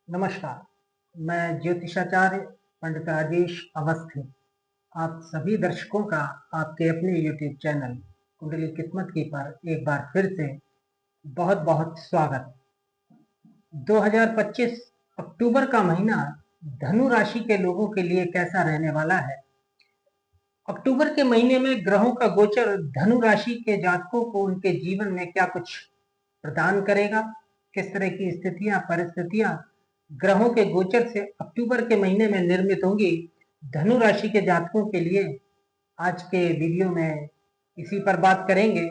नमस्कार, मैं ज्योतिषाचार्य पंडित राजेश अवस्थी आप सभी दर्शकों का आपके अपने YouTube चैनल कुंडली किस्मत की पर एक बार फिर से बहुत बहुत स्वागत। 2025 अक्टूबर का महीना धनु राशि के लोगों के लिए कैसा रहने वाला है। अक्टूबर के महीने में ग्रहों का गोचर धनु राशि के जातकों को उनके जीवन में क्या कुछ प्रदान करेगा, किस तरह की स्थितियां परिस्थितियां ग्रहों के गोचर से अक्टूबर के महीने में निर्मित होंगी धनु राशि के जातकों के लिए, आज के वीडियो में इसी पर बात करेंगे।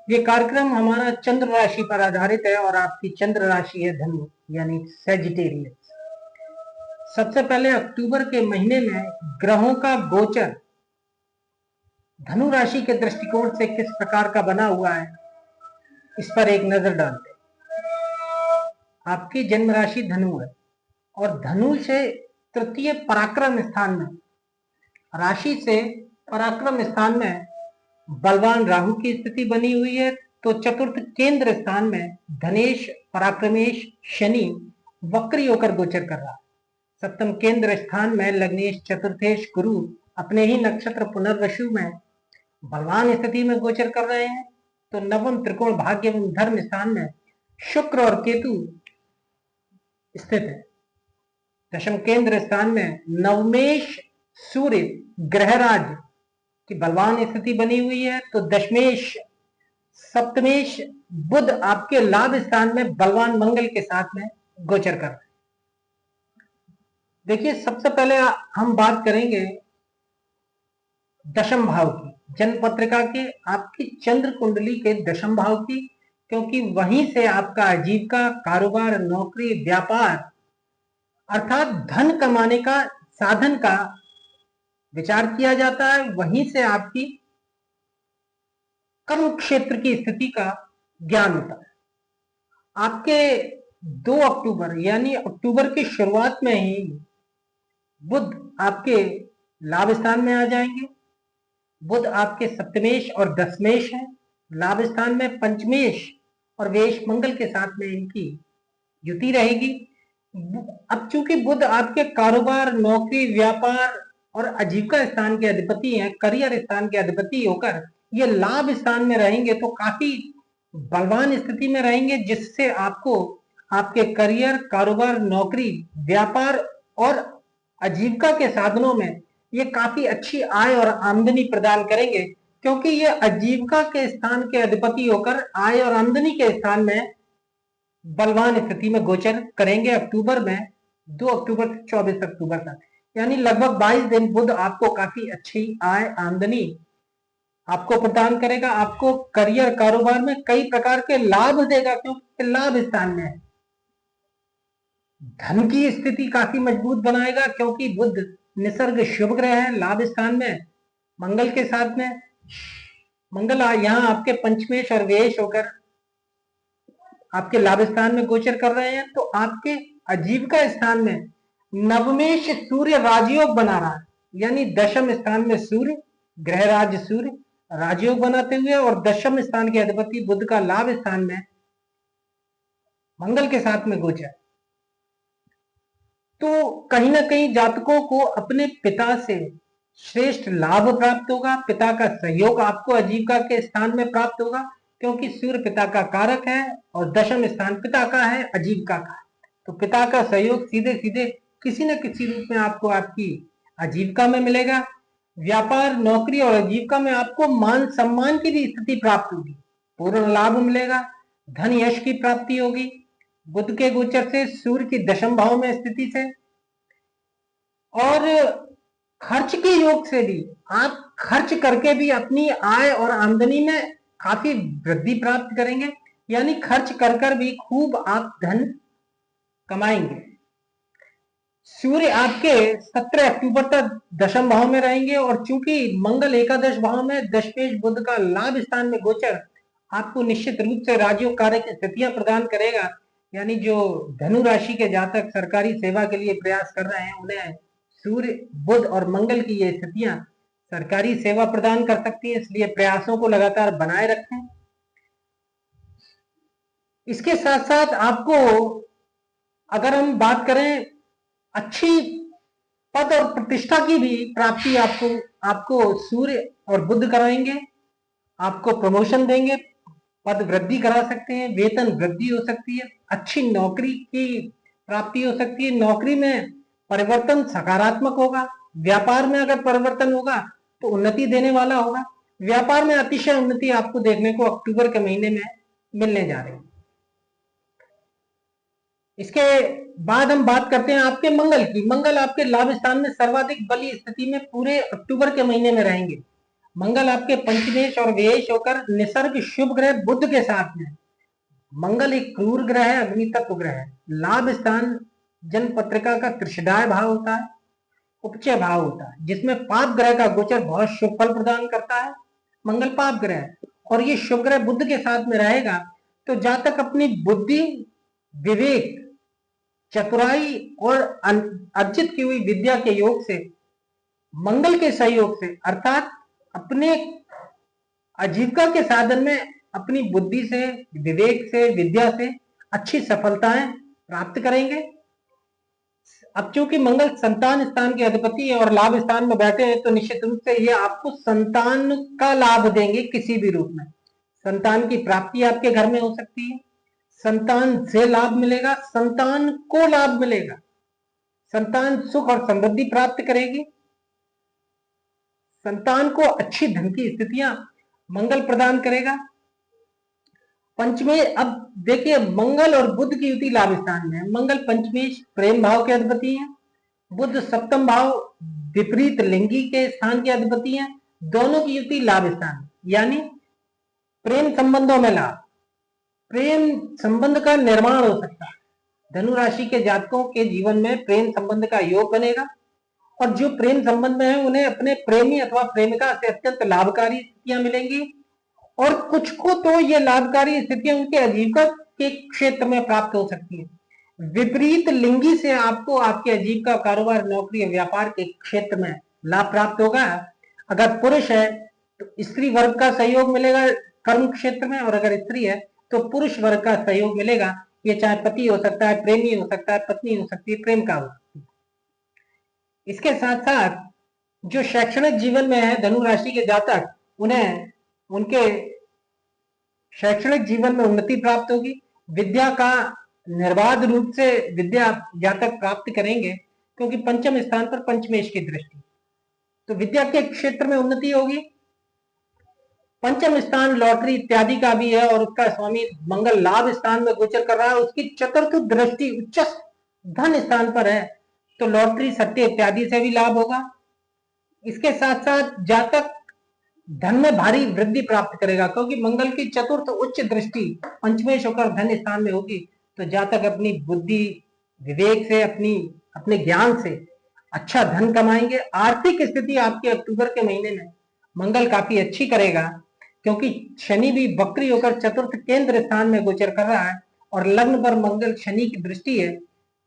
ये कार्यक्रम हमारा चंद्र राशि पर आधारित है और आपकी चंद्र राशि है धनु यानी सैजिटेरियस। सबसे पहले अक्टूबर के महीने में ग्रहों का गोचर धनु राशि के दृष्टिकोण से किस प्रकार का बना हुआ है, इस पर एक नजर डालते हैं। आपकी जन्म राशि धनु है और धनु से तृतीय पराक्रम स्थान में, राशि से पराक्रम स्थान में बलवान राहु की स्थिति बनी हुई है। तो चतुर्थ केंद्र स्थान में धनेश पराक्रमेश शनि वक्री होकर गोचर कर रहा है। सप्तम केंद्र स्थान में लग्नेश चतुर्थेश गुरु अपने ही नक्षत्र पुनर्वसु में बलवान स्थिति में गोचर कर रहे हैं। तो नवम त्रिकोण भाग्य एवं धर्म स्थान में शुक्र और केतु स्थित है। दशम केंद्र स्थान में नवमेश सूर्य ग्रहराज की बलवान स्थिति बनी हुई है। तो दशमेश सप्तमेश बुध आपके लाभ स्थान में बलवान मंगल के साथ में गोचर कर रहे हैं। देखिए, सबसे पहले हम बात करेंगे दशम भाव की, जन्म पत्रिका के आपकी चंद्र कुंडली के दशम भाव की, क्योंकि वहीं से आपका आजीविका, कारोबार, नौकरी, व्यापार अर्थात धन कमाने का साधन का विचार किया जाता है। वहीं से आपकी कर्म क्षेत्र की स्थिति का ज्ञान होता है। आपके 2 अक्टूबर यानी अक्टूबर की शुरुआत में ही बुध आपके लाभ स्थान में आ जाएंगे। बुध आपके सप्तमेश और दशमेश है, लाभ स्थान में पंचमेश और वेश मंगल के साथ में इनकी युति रहेगी। अब चूंकि बुध आपके कारोबार, नौकरी, व्यापार और आजीविका स्थान के अधिपति हैं, करियर स्थान के अधिपति होकर ये लाभ स्थान में रहेंगे, तो काफी बलवान स्थिति में रहेंगे, जिससे आपको आपके करियर, कारोबार, नौकरी, व्यापार और आजीविका के साधनों में ये काफी अच्छी आय और आमदनी प्रदान करेंगे, क्योंकि ये आजीविका के स्थान के अधिपति होकर आय और आमदनी के स्थान में बलवान स्थिति में गोचर करेंगे अक्टूबर में, 2 अक्टूबर से 24 अक्टूबर तक, यानी लगभग 22 दिन बुध आपको काफी अच्छी आय आमदनी आपको प्रदान करेगा। आपको करियर, कारोबार में कई प्रकार के लाभ देगा, क्योंकि लाभ स्थान में है। धन की स्थिति काफी मजबूत बनाएगा, क्योंकि बुध निसर्ग शुभ ग्रह है, लाभ स्थान में मंगल के साथ में। मंगल यहाँ आपके पंचमेश और वेश होकर आपके लाभ स्थान में गोचर कर रहे हैं। तो आपके आजीविका स्थान में नवमेश सूर्य राजयोग बना रहा है, यानी दशम स्थान में सूर्य ग्रहराज सूर्य राजयोग बनाते हुए और दशम स्थान के अधिपति बुध का लाभ स्थान में मंगल के साथ में गोचर। तो कहीं ना कहीं जातकों को अपने पिता से श्रेष्ठ लाभ प्राप्त होगा, पिता का सहयोग आपको आजीविका के स्थान में प्राप्त होगा, क्योंकि सूर्य पिता का कारक है और दशम स्थान पिता का है, आजीविका का। तो पिता का सहयोग सीधे सीधे किसी न किसी रूप में आपको आपकी आजीविका में मिलेगा। व्यापार, नौकरी और आजीविका में आपको मान सम्मान की भी स्थिति प्राप्त होगी, पूर्ण लाभ मिलेगा, धन यश की प्राप्ति होगी बुध के गोचर से, सूर्य की दशम भाव में स्थिति से। और खर्च के योग से भी आप खर्च करके भी अपनी आय और आमदनी में काफी वृद्धि प्राप्त करेंगे, यानी खर्च कर कर भी खूब आप धन कमाएंगे। सूर्य आपके 17 अक्टूबर तक दशम भाव में रहेंगे और चूंकि मंगल एकादश भाव में दशमेश बुध का लाभ स्थान में गोचर आपको निश्चित रूप से राजयोग कार्य की स्थितियां प्रदान करेगा। यानी जो धनु राशि के जातक सरकारी सेवा के लिए प्रयास कर रहे हैं, उन्हें सूर्य, बुध और मंगल की ये स्थितियां सरकारी सेवा प्रदान कर सकती है, इसलिए प्रयासों को लगातार बनाए रखें। इसके साथ साथ आपको अगर हम बात करें अच्छी पद और प्रतिष्ठा की भी प्राप्ति आपको आपको सूर्य और बुध कराएंगे, आपको प्रमोशन देंगे, पद वृद्धि करा सकते हैं, वेतन वृद्धि हो सकती है, अच्छी नौकरी की प्राप्ति हो सकती है, नौकरी में परिवर्तन सकारात्मक होगा, व्यापार में अगर परिवर्तन होगा तो उन्नति देने वाला होगा। व्यापार में अतिशय उन्नति आपको देखने को अक्टूबर के महीने में मिलने जा रही है। इसके बाद हम बात करते हैं आपके मंगल की। मंगल आपके लाभ स्थान में सर्वाधिक बली स्थिति में पूरे अक्टूबर के महीने में रहेंगे। मंगल आपके पंचमेश और व्ययेश होकर निसर्ग शुभ ग्रह बुध के साथ में। मंगल एक क्रूर ग्रह है, अग्नि तत्व ग्रह है। लाभ स्थान जन पत्रिका का त्रिशदाय भाव होता है, उपचय भाव होता है, जिसमें पाप ग्रह का गोचर बहुत शुभ फल प्रदान करता है। मंगल पाप ग्रह है और ये शुभ ग्रह बुध के साथ में रहेगा तो जातक अपनी बुद्धि, विवेक, चतुराई और अर्जित की हुई विद्या के योग से, मंगल के सहयोग से, अर्थात अपने आजीविका के साधन में अपनी बुद्धि से, विवेक से, विद्या से अच्छी सफलताएं प्राप्त करेंगे। अब चूंकि मंगल संतान स्थान के अधिपति है और लाभ स्थान में बैठे हैं तो निश्चित रूप से ये आपको संतान का लाभ देंगे किसी भी रूप में। संतान की प्राप्ति आपके घर में हो सकती है, संतान से लाभ मिलेगा, संतान को लाभ मिलेगा, संतान सुख और समृद्धि प्राप्त करेगी, संतान को अच्छी धन की स्थितियां मंगल प्रदान करेगा। पंचमे, अब देखिए मंगल और बुध की युति लाभ स्थान में है। मंगल पंचमेश प्रेम भाव के अधिपति हैं, बुध सप्तम भाव विपरीत लिंगी के स्थान के अधिपति हैं। दोनों की युति लाभ स्थान, यानी प्रेम संबंधों में लाभ, प्रेम संबंध का निर्माण हो सकता है। धनु राशि के जातकों के जीवन में प्रेम संबंध का योग बनेगा और जो प्रेम संबंध में है उन्हें अपने प्रेमी अथवा प्रेमिका से अत्यंत लाभकारी स्थितियां मिलेंगी और कुछ को तो ये लाभकारी स्थितियां उनके आजीविका के क्षेत्र में प्राप्त हो सकती है। विपरीत लिंगी से आपको आपके आजीविका, कारोबार, नौकरी, व्यापार के क्षेत्र में लाभ प्राप्त होगा। अगर पुरुष है तो स्त्री वर्ग का सहयोग मिलेगा कर्म क्षेत्र में, और अगर स्त्री है तो पुरुष वर्ग का सहयोग मिलेगा। ये चाहे पति हो सकता है, प्रेमी हो सकता है, पत्नी हो सकती है, प्रेम का हो सकती है। इसके साथ साथ जो शैक्षणिक जीवन में है धनु राशि के जातक, उन्हें उनके शैक्षणिक जीवन में उन्नति प्राप्त होगी। विद्या का निर्बाध रूप से विद्या जातक प्राप्त करेंगे क्योंकि पंचम स्थान पर पंचमेश की दृष्टि, तो विद्या के क्षेत्र में उन्नति होगी। पंचम स्थान लॉटरी इत्यादि का भी है और उसका स्वामी मंगल लाभ स्थान में गोचर कर रहा है। उसकी चतुर्थ दृष्टि उच्च धन स्थान पर है तो लॉटरी, सट्टे इत्यादि से भी लाभ होगा। इसके साथ साथ जातक धन में भारी वृद्धि प्राप्त करेगा क्योंकि मंगल की चतुर्थ उच्च दृष्टि पंचमेश होकर धन स्थान में होगी तो जातक अपनी बुद्धि, विवेक से, अपने ज्ञान से अच्छा धन कमाएंगे। आर्थिक स्थिति आपके अक्टूबर के महीने में मंगल काफी अच्छी करेगा क्योंकि शनि भी वक्री होकर चतुर्थ केंद्र स्थान में गोचर कर रहा है और लग्न पर मंगल शनि की दृष्टि है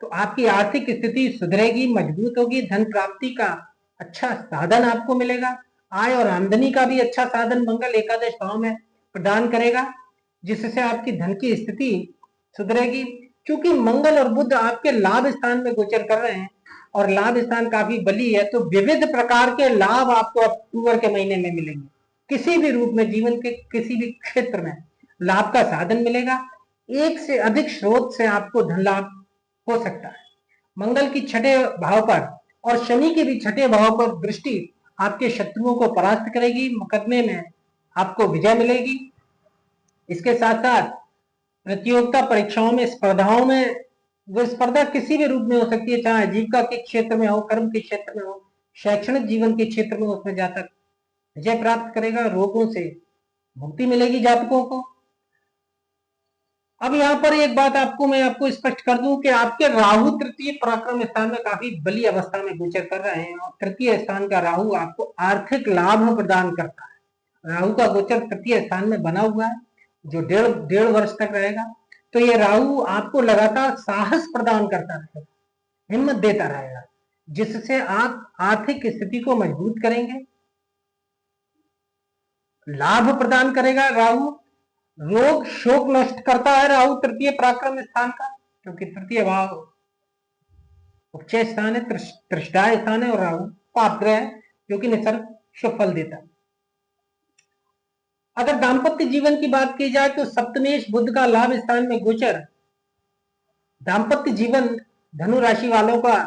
तो आपकी आर्थिक स्थिति सुधरेगी, मजबूत होगी, धन प्राप्ति का अच्छा साधन आपको मिलेगा। आय और आमदनी का भी अच्छा साधन मंगल एकादश भाव में प्रदान करेगा जिससे आपकी धन की स्थिति सुधरेगी। क्योंकि मंगल और बुध आपके लाभ स्थान में गोचर कर रहे हैं और लाभ स्थान काफी बली है तो विविध प्रकार के लाभ आपको अक्टूबर के महीने में मिलेंगे। किसी भी रूप में जीवन के किसी भी क्षेत्र में लाभ का साधन मिलेगा। एक से अधिक स्रोत से आपको धन लाभ हो सकता है। मंगल की छठे भाव पर और शनि की भी छठे भाव पर दृष्टि आपके शत्रुओं को परास्त करेगी, मुकदमे में आपको विजय मिलेगी। इसके साथ साथ प्रतियोगिता परीक्षाओं में, स्पर्धाओं में, वो स्पर्धा किसी भी रूप में हो सकती है, चाहे आजीविका के क्षेत्र में हो, कर्म के क्षेत्र में हो, शैक्षणिक जीवन के क्षेत्र में, उसमें जातक विजय प्राप्त करेगा, रोगों से मुक्ति मिलेगी जातकों को। अब यहाँ पर एक बात मैं आपको स्पष्ट कर दूं कि आपके राहु तृतीय पराक्रम स्थान में काफी बली अवस्था में गोचर कर रहे हैं और तृतीय स्थान का राहु आपको आर्थिक लाभ प्रदान करता है। राहु का गोचर तृतीय स्थान में बना हुआ है जो डेढ़ वर्ष तक रहेगा। तो ये राहु आपको लगातार साहस प्रदान करता रहेगा, हिम्मत देता रहेगा, जिससे आप आर्थिक स्थिति को मजबूत करेंगे, लाभ प्रदान करेगा। राहु रोग शोक नष्ट करता है, राहु तृतीय पराक्रम स्थान का, क्योंकि तृतीय भाव उपचय स्थान है, त्रिष्ठाय स्थान है, और राहु पाप ग्रह है जो कि निसर्ग शुभ फल देता है। अगर दाम्पत्य जीवन की बात की जाए तो सप्तमेश बुध का लाभ स्थान में गोचर दाम्पत्य जीवन धनु राशि वालों का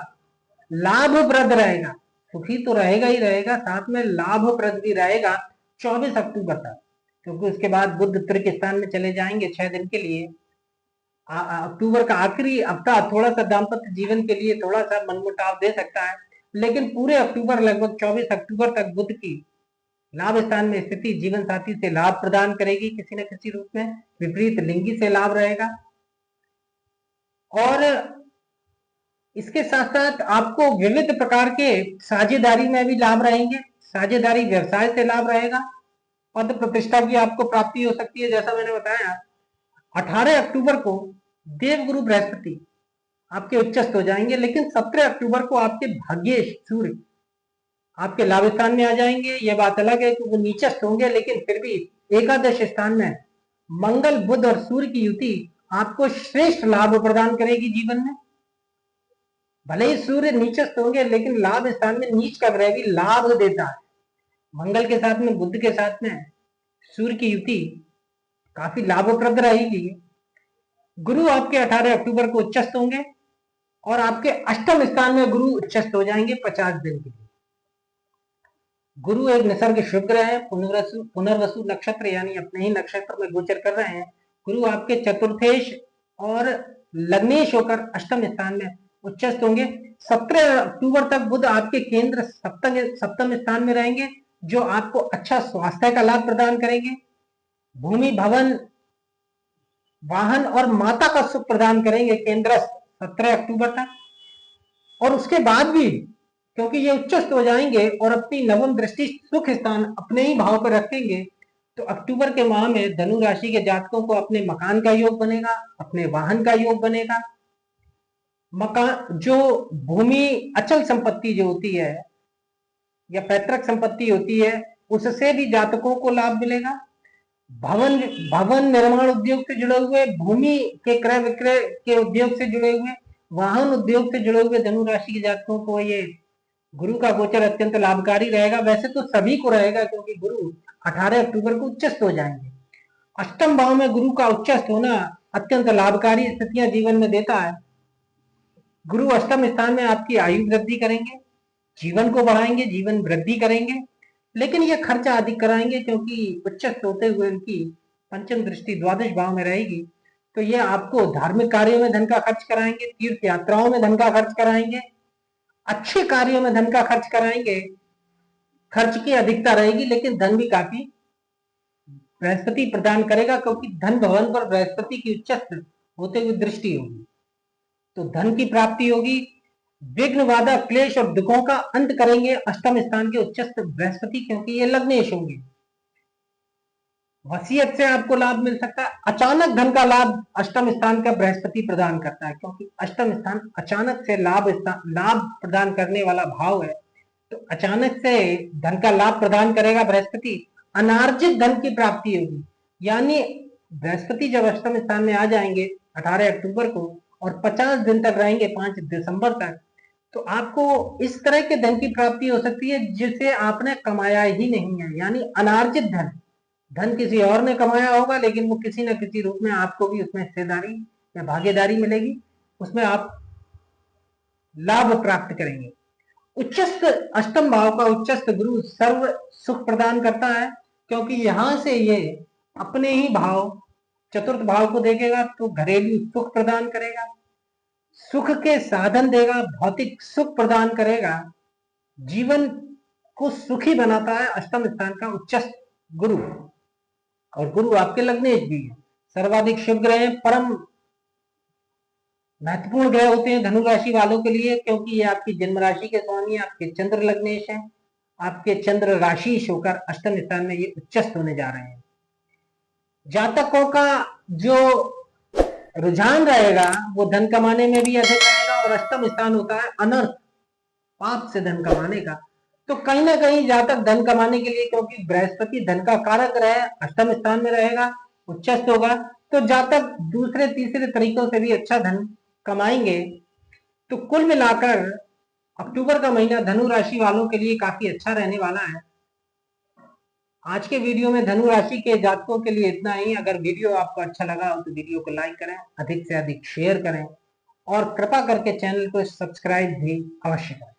लाभप्रद रहेगा। सुखी तो रहेगा ही रहेगा, साथ में लाभप्रद भी रहेगा 24 अक्टूबर तक, क्योंकि उसके बाद बुध तृक स्थान में चले जाएंगे 6 दिन के लिए। अक्टूबर का आखिरी हफ्ता थोड़ा सा दाम्पत्य जीवन के लिए थोड़ा सा मनमुटाव दे सकता है, लेकिन पूरे अक्टूबर लगभग 24 अक्टूबर तक बुध की लाभ स्थान में स्थिति जीवन साथी से लाभ प्रदान करेगी किसी न किसी रूप में, विपरीत लिंगी से लाभ रहेगा। और इसके साथ साथ आपको विविध प्रकार के साझेदारी में भी लाभ रहेंगे, साझेदारी व्यवसाय से लाभ रहेगा, पद प्रतिष्ठा की आपको प्राप्ति हो सकती है। जैसा मैंने बताया 18 अक्टूबर को देवगुरु बृहस्पति आपके उच्चस्थ हो जाएंगे, लेकिन 17 अक्टूबर को आपके भाग्येश सूर्य आपके लाभ स्थान में आ जाएंगे। यह बात अलग है कि वो नीचस्थ होंगे, लेकिन फिर भी एकादश स्थान में मंगल बुध और सूर्य की युति आपको श्रेष्ठ लाभ प्रदान करेगी जीवन में। भले ही सूर्य नीचस्थ होंगे, लेकिन लाभ स्थान में नीच का ग्रह भी लाभ देता है। मंगल के साथ में बुध के साथ में सूर्य की युति काफी लाभप्रद रहेगी। गुरु आपके 18 अक्टूबर को उच्चस्थ होंगे और आपके अष्टम स्थान में गुरु उच्चस्थ हो जाएंगे 50 दिन के लिए। गुरु एक निसर्ग शुभ ग्रह है, पुनर्वसु नक्षत्र यानी अपने ही नक्षत्र में गोचर कर रहे हैं। गुरु आपके चतुर्थेश और लग्नेश होकर अष्टम स्थान में उच्चस्थ होंगे। 17 अक्टूबर तक बुध आपके केंद्र सप्तम स्थान में रहेंगे, जो आपको अच्छा स्वास्थ्य का लाभ प्रदान करेंगे, भूमि भवन वाहन और माता का सुख प्रदान करेंगे केंद्र 17 अक्टूबर तक। और उसके बाद भी क्योंकि ये उच्चस्थ हो जाएंगे और अपनी नवम दृष्टि सुख स्थान अपने ही भाव पर रखेंगे, तो अक्टूबर के माह में धनु राशि के जातकों को अपने मकान का योग बनेगा, अपने वाहन का योग बनेगा। मकान जो भूमि अचल संपत्ति जो होती है या पैतृक संपत्ति होती है, उससे भी जातकों को लाभ मिलेगा। भवन निर्माण उद्योग से जुड़े हुए, भूमि के क्रय विक्रय के उद्योग से जुड़े हुए, वाहन उद्योग से जुड़े हुए धनु राशि के जातकों को ये गुरु का गोचर अत्यंत लाभकारी रहेगा। वैसे तो सभी को रहेगा, क्योंकि गुरु 18 अक्टूबर को उच्चस्थ हो जाएंगे। अष्टम भाव में गुरु का उच्चस्थ होना अत्यंत लाभकारी स्थितियां जीवन में देता है। गुरु अष्टम स्थान में आपकी आयु वृद्धि करेंगे, जीवन को बढ़ाएंगे, जीवन वृद्धि करेंगे, लेकिन ये खर्चा अधिक कराएंगे, क्योंकि उच्चस्थ होते हुए उनकी पंचम दृष्टि द्वादश भाव में रहेगी। तो ये आपको धार्मिक कार्यों में धन का खर्च कराएंगे, तीर्थ यात्राओं में धन का खर्च कराएंगे, अच्छे कार्यों में धन का खर्च कराएंगे। खर्च की अधिकता रहेगी, लेकिन धन भी काफी बृहस्पति प्रदान करेगा, क्योंकि धन भवन पर बृहस्पति की उच्चस्थ होते हुए दृष्टि होगी, तो धन की प्राप्ति होगी। विघ्न बाधा क्लेश और दुखों का अंत करेंगे अष्टम स्थान के उच्चस्थ बृहस्पति, क्योंकि ये लग्नेश होंगे। वसीयत से आपको लाभ मिल सकता है। अचानक धन का लाभ अष्टम स्थान का बृहस्पति प्रदान करता है, क्योंकि अष्टम स्थान अचानक से लाभ प्रदान करने वाला भाव है, तो अचानक से धन का लाभ प्रदान करेगा बृहस्पति। अनार्जित धन की प्राप्ति होगी, यानी बृहस्पति जब अष्टम स्थान में आ जाएंगे 18 अक्टूबर को और 50 दिन तक रहेंगे 5 दिसंबर तक, तो आपको इस तरह के धन की प्राप्ति हो सकती है जिसे आपने कमाया ही नहीं है, यानी अनार्जित धन। धन किसी और ने कमाया होगा, लेकिन वो किसी न किसी रूप में आपको भी उसमें हिस्सेदारी या भागीदारी मिलेगी, उसमें आप लाभ प्राप्त करेंगे। उच्चस्थ अष्टम भाव का उच्चस्थ गुरु सर्व सुख प्रदान करता है, क्योंकि यहां से ये अपने ही भाव चतुर्थ भाव को देखेगा, तो घरेलू सुख प्रदान करेगा, सुख के साधन देगा, भौतिक सुख प्रदान करेगा, जीवन को सुखी बनाता है अष्टम स्थान का उच्चस्थ गुरु। और गुरु आपके लग्नेश भी है, सर्वाधिक शुभ ग्रह, परम महत्वपूर्ण ग्रह होते हैं धनु राशि वालों के लिए, क्योंकि ये आपकी जन्म राशि के स्वामी आपके चंद्र लग्नेश हैं। आपके चंद्र राशि होकर अष्टम स्थान में ये उच्चस्थ होने जा रहे हैं। जातकों का जो रुझान रहेगा वो धन कमाने में भी अधिक रहेगा, और अष्टम स्थान होता है अनर्थ पाप से धन कमाने का, तो कहीं ना कहीं जातक धन कमाने के लिए, क्योंकि बृहस्पति धन का कारक ग्रह अष्टम स्थान में रहेगा, उच्चस्थ होगा, तो जातक दूसरे तीसरे तरीकों से भी अच्छा धन कमाएंगे, तो कुल मिलाकर अक्टूबर का महीना धनु राशि वालों के लिए काफी अच्छा रहने वाला है। आज के वीडियो में धनु राशि के जातकों के लिए इतना ही। अगर वीडियो आपको अच्छा लगा हो तो वीडियो को लाइक करें, अधिक से अधिक शेयर करें और कृपा करके चैनल को सब्सक्राइब भी अवश्य करें।